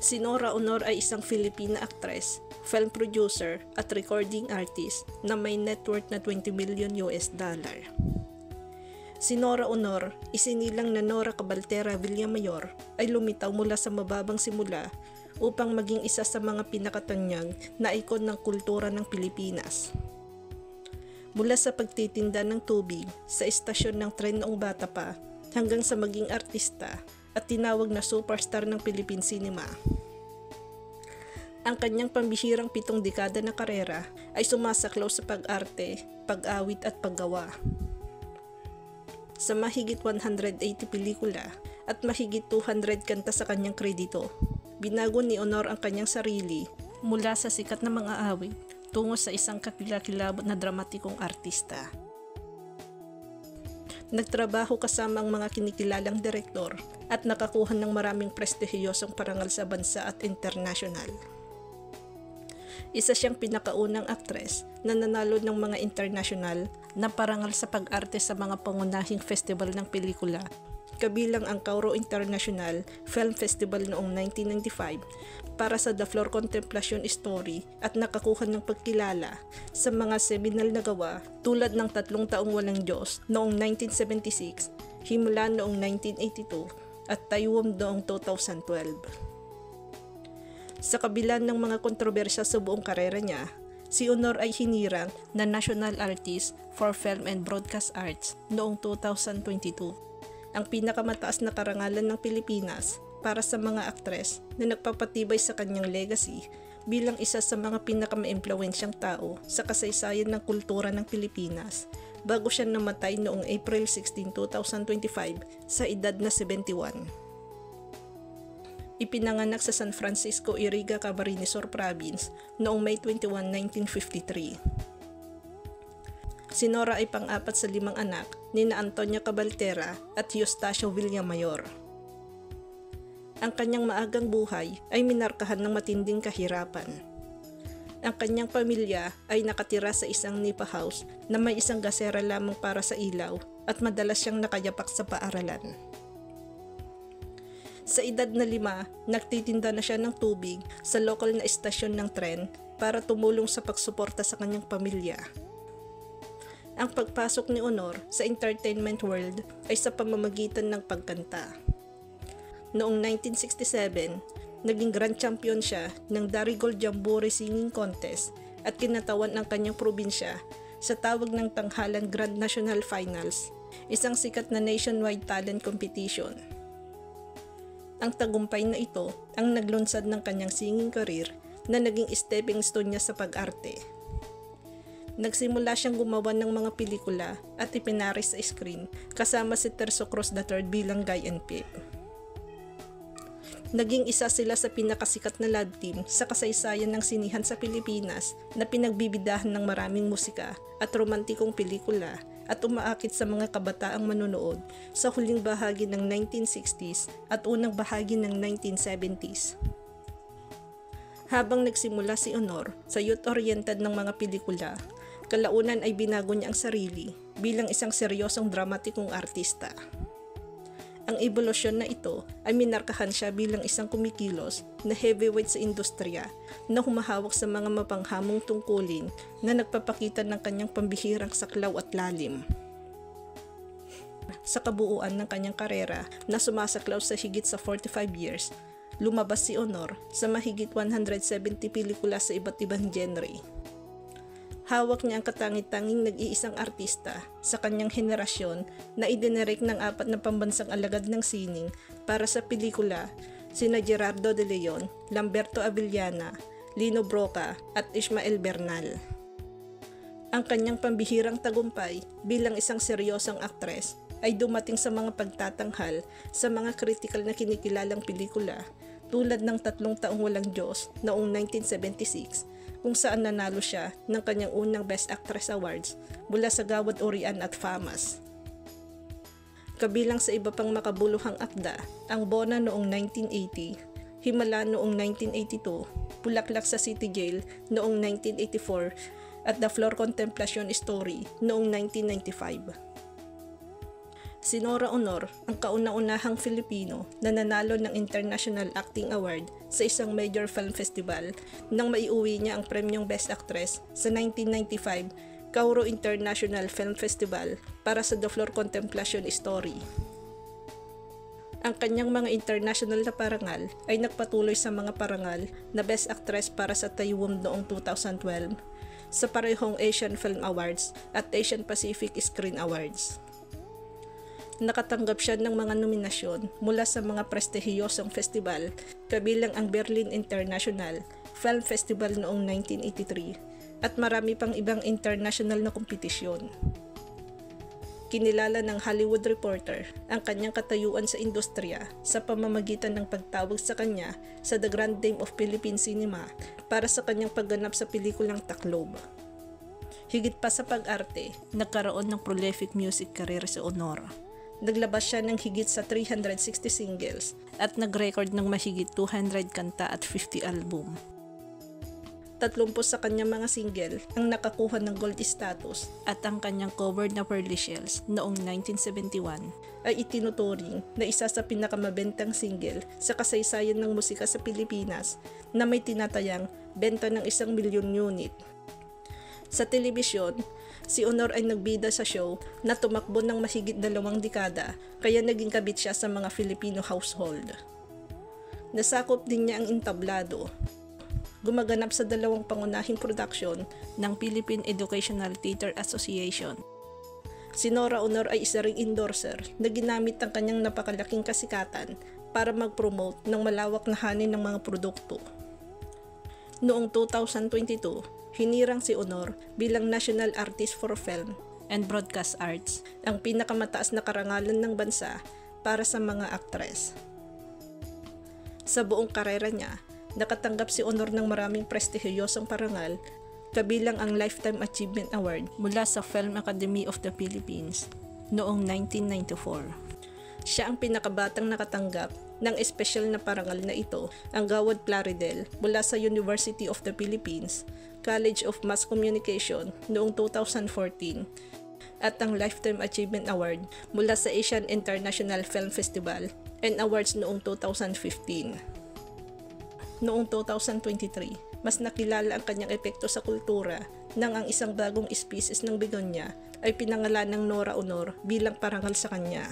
Si Nora Honor ay isang Filipina actress, film producer at recording artist na may net worth na $20 million. Si Nora Honor, isinilang na Nora Cabaltera Villamayor, ay lumitaw mula sa mababang simula upang maging isa sa mga pinakatanyag na ikon ng kultura ng Pilipinas. Mula sa pagtitinda ng tubig sa istasyon ng tren noong bata pa hanggang sa maging artista at tinawag na superstar ng Philippine cinema. Ang kanyang pambihirang 7 dekada na karera ay sumasaklaw sa pag-arte, pag-awit at paggawa. Sa mahigit 180 pelikula at mahigit 200 kanta sa kanyang kredito, binago ni Honor ang kanyang sarili mula sa sikat na mga awit tungo sa isang kakilakilabot na dramatikong artista. Nagtrabaho kasama ang mga kinikilalang direktor at nakakuha ng maraming prestihiyosong parangal sa bansa at internasyonal. Isa siyang pinakaunang aktres na nanalo ng mga internasyonal na parangal sa pag-arte sa mga pangunahing festival ng pelikula, kabilang ang Cairo International Film Festival noong 1995 para sa The Flor Contemplation Story at nakakuha ng pagkilala sa mga seminal na gawa tulad ng 3 Taong Walang Diyos noong 1976, Himulan noong 1982 at Taiwan noong 2012. Sa kabila ng mga kontrobersya sa buong karera niya, si Honor ay hinirang na National Artist for Film and Broadcast Arts noong 2022, ang pinakamataas na karangalan ng Pilipinas para sa mga aktres na nagpapatibay sa kanyang legacy bilang isa sa mga pinakamaimpluwensyang tao sa kasaysayan ng kultura ng Pilipinas bago siya namatay noong April 16, 2025 sa edad na 71. Ipinanganak sa San Francisco, Iriga, Camarines Sur Province noong May 21, 1953. Si Nora ay pang-apat sa 5 anak ni na Antonia Cabaltera at Eustacio Villamayor. Ang kanyang maagang buhay ay minarkahan ng matinding kahirapan. Ang kanyang pamilya ay nakatira sa isang nipa house na may isang gasera lamang para sa ilaw at madalas siyang nakayapak sa paaralan. Sa edad na 5, nagtitinda na siya ng tubig sa lokal na istasyon ng tren para tumulong sa pagsuporta sa kanyang pamilya. Ang pagpasok ni Honor sa entertainment world ay sa pamamagitan ng pagkanta. Noong 1967, naging grand champion siya ng Darigold Jamboree Singing Contest at kinatawan ang kanyang probinsya sa tawag ng tanghalan Grand National Finals, isang sikat na nationwide talent competition. Ang tagumpay na ito ang naglunsad ng kanyang singing career na naging stepping stone niya sa pag-arte. Nagsimula siyang gumawa ng mga pelikula at ipinari sa screen kasama si Terso Cruz III bilang Guy and Pip. Naging isa sila sa pinakasikat na love team sa kasaysayan ng sinihan sa Pilipinas na pinagbibidahan ng maraming musika at romantikong pelikula at umaakit sa mga kabataang manonood sa huling bahagi ng 1960s at unang bahagi ng 1970s. Habang nagsimula si Honor sa youth-oriented ng mga pelikula, kalaunan ay binago niya ang sarili bilang isang seryosong dramatikong artista. Ang ebolusyon na ito ay minarkahan siya bilang isang kumikilos na heavyweight sa industriya na humahawak sa mga mapanghamong tungkulin na nagpapakita ng kanyang pambihirang saklaw at lalim. Sa kabuuan ng kanyang karera na sumasaklaw sa higit sa 45 years, lumabas si Honor sa mahigit 170 pelikula sa iba't ibang genre. Hawak niya ang katangi-tanging nag-iisang artista sa kanyang henerasyon na idinirect ng 4 na pambansang alagad ng sining para sa pelikula sina Gerardo de Leon, Lamberto Avellana, Lino Broca at Ismael Bernal. Ang kanyang pambihirang tagumpay bilang isang seryosong aktres ay dumating sa mga pagtatanghal sa mga kritikal na kinikilalang pelikula tulad ng 3 Taong Walang Diyos noong 1976 kung saan nanalo siya ng kanyang unang Best Actress Awards mula sa Gawad Urian at FAMAS. Kabilang sa iba pang makabuluhang akda, ang Bona noong 1980, Himala noong 1982, Bulaklak sa City Jail noong 1984, at The Flor Contemplation Story noong 1995. Si Nora Honor ang kauna-unahang Filipino na nanalo ng International Acting Award sa isang major film festival nang maiuwi niya ang premyong Best Actress sa 1995 Cairo International Film Festival para sa The Floor Contemplation Story. Ang kanyang mga international na parangal ay nagpatuloy sa mga parangal na Best Actress para sa Taiwan noong 2012 sa parehong Asian Film Awards at Asian Pacific Screen Awards. Nakatanggap siya ng mga nominasyon mula sa mga prestihiyosong festival kabilang ang Berlin International Film Festival noong 1983 at marami pang ibang international na kompetisyon. Kinilala ng Hollywood Reporter ang kanyang katayuan sa industriya sa pamamagitan ng pagtawag sa kanya sa The Grand Dame of Philippine Cinema para sa kanyang pagganap sa pelikulang Tacloba. Higit pa sa pag-arte, nagkaroon ng prolific music career si Honor. Naglabas siya ng higit sa 360 singles at nag-record ng mahigit 200 kanta at 50 album. 30 sa kanyang mga single ang nakakuha ng gold status at ang kanyang cover na Pearly Shells noong 1971 ay itinuturing na isa sa pinakamabentang single sa kasaysayan ng musika sa Pilipinas na may tinatayang benta ng 1 milyon unit. Sa telebisyon, si Honor ay nagbida sa show na tumakbo ng mahigit 2 dekada kaya naging kabit siya sa mga Filipino household. Nasakop din niya ang entablado. Gumaganap sa 2 pangunahing production ng Philippine Educational Theater Association. Si Nora Honor ay isa ring endorser na ginamit ang kanyang napakalaking kasikatan para mag-promote ng malawak na hanin ng mga produkto. Noong 2022, hinirang si Honor bilang National Artist for Film and Broadcast Arts, ang pinakamataas na karangalan ng bansa para sa mga aktres. Sa buong karera niya, nakatanggap si Honor ng maraming prestihiyosong parangal, kabilang ang Lifetime Achievement Award mula sa Film Academy of the Philippines noong 1994. Siya ang pinakabatang nakatanggap ng espesyal na parangal na ito, ang Gawad Plaridel mula sa University of the Philippines, College of Mass Communication noong 2014, at ang Lifetime Achievement Award mula sa Asian International Film Festival and Awards noong 2015. Noong 2023, mas nakilala ang kanyang epekto sa kultura nang ang isang bagong species ng begonia ay pinangalan ng Nora Honor bilang parangal sa kanya.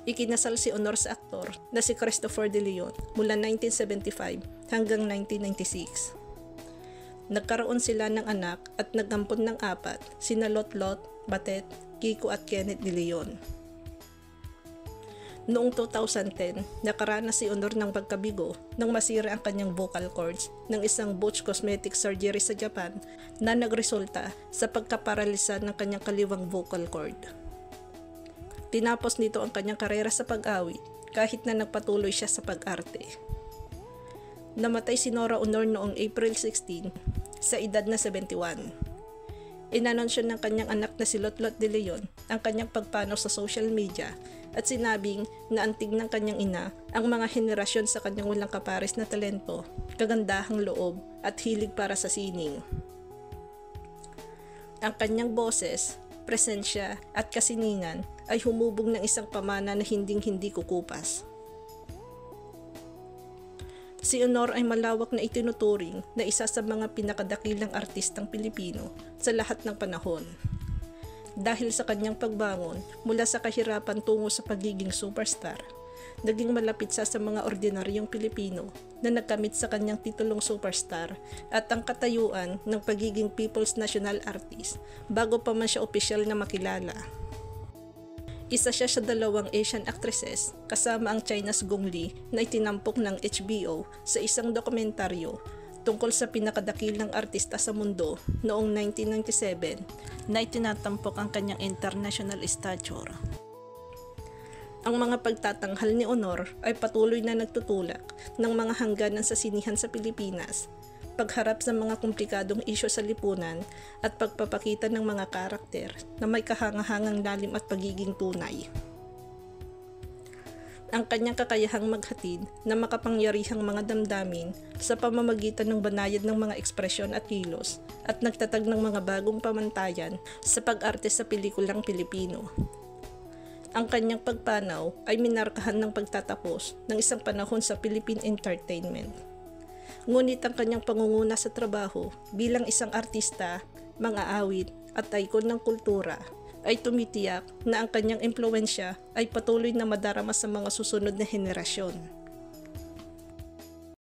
Ikinasal si Honor sa aktor na si Christopher De Leon mula 1975 hanggang 1996. Nagkaroon sila ng anak at nagampon ng 4, sina Lotlot, Batet, Kiko at Kenneth De Leon. Noong 2010, nakaranas si Honor ng pagkabigo nang masira ang kanyang vocal cords ng isang botched cosmetic surgery sa Japan na nagresulta sa pagkaparalisa ng kanyang kaliwang vocal cord. Tinapos nito ang kanyang karera sa pag-awit kahit na nagpatuloy siya sa pag-arte. Namatay si Nora Honor noong April 16 sa edad na 71. Inanunsyo ng kanyang anak na si Lotlot De Leon ang kanyang pagpanaw sa social media at sinabing na antig ng kanyang ina ang mga henerasyon sa kanyang walang kapares na talento, kagandahang loob at hilig para sa sining. Ang kanyang boses, presensya at kasiningan ay humubog ng isang pamana na hinding-hindi kukupas. Si Honor ay malawak na itinuturing na isa sa mga pinakadakilang artistang Pilipino sa lahat ng panahon. Dahil sa kanyang pagbangon mula sa kahirapan tungo sa pagiging superstar, naging malapit siya sa mga ordinaryong Pilipino na nagkamit sa kanyang titulong superstar at ang katayuan ng pagiging People's National Artist bago pa man siya opisyal na makilala. Isa siya sa 2 Asian actresses kasama ang China's Gong Li na itinampok ng HBO sa isang dokumentaryo tungkol sa pinakadakilang artista sa mundo noong 1997 na itinatampok ang kanyang international stature. Ang mga pagtatanghal ni Honor ay patuloy na nagtutulak ng mga hangganan sa sinihan sa Pilipinas, pagharap sa mga komplikadong isyu sa lipunan at pagpapakita ng mga karakter na may kahangahangang lalim at pagiging tunay. Ang kanyang kakayahang maghatid na makapangyarihang mga damdamin sa pamamagitan ng banayad ng mga ekspresyon at kilos at nagtatag ng mga bagong pamantayan sa pag-arte sa pelikulang Pilipino. Ang kanyang pagpanaw ay minarkahan ng pagtatapos ng isang panahon sa Philippine entertainment. Ngunit ang kanyang pangunguna sa trabaho bilang isang artista, mang-aawit at icon ng kultura ay tumitiyak na ang kanyang impluwensya ay patuloy na madarama sa mga susunod na henerasyon.